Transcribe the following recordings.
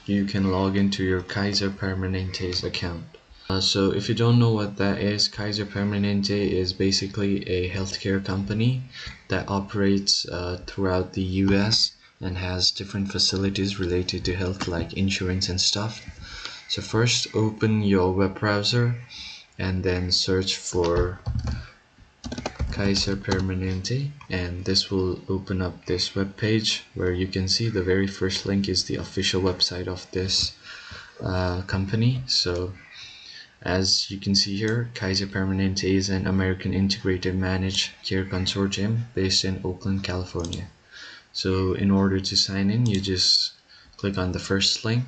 you can log into your Kaiser Permanente's account. So if you don't know what that is, Kaiser Permanente is basically a healthcare company that operates throughout the US and has different facilities related to health like insurance and stuff. So first open your web browser and then search for Kaiser Permanente, and this will open up this web page where you can see the very first link is the official website of this company. So as you can see here, Kaiser Permanente is an American integrated managed care consortium based in Oakland, California. So in order to sign in, you just click on the first link.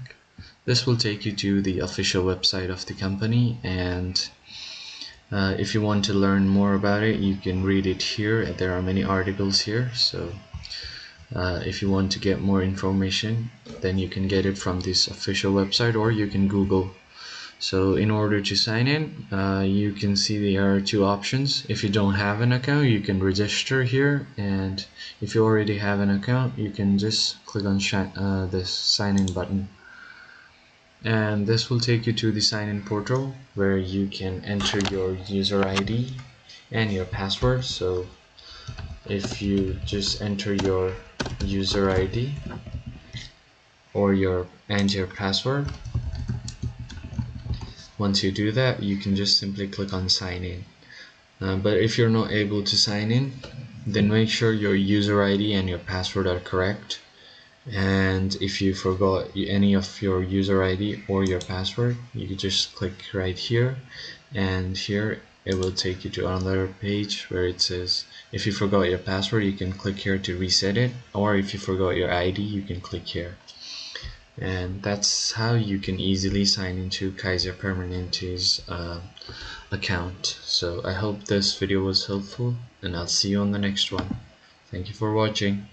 This will take you to the official website of the company, and if you want to learn more about it, you can read it here. There are many articles here, so if you want to get more information, then you can get it from this official website, or you can Google. So in order to sign in, you can see there are two options. If you don't have an account, you can register here, and if you already have an account, you can just click on this sign in button, and this will take you to the sign in portal where you can enter your user ID and your password. So if you just enter your user ID or your password, once you do that, you can just simply click on sign in. But if you're not able to sign in, then make sure your user ID and your password are correct. And if you forgot any of your user ID or your password, you can just click right here, and here it will take you to another page where it says if you forgot your password, you can click here to reset it, or if you forgot your ID, you can click here. And that's how you can easily sign into Kaiser Permanente's account. So I hope this video was helpful, and I'll see you on the next one. Thank you for watching.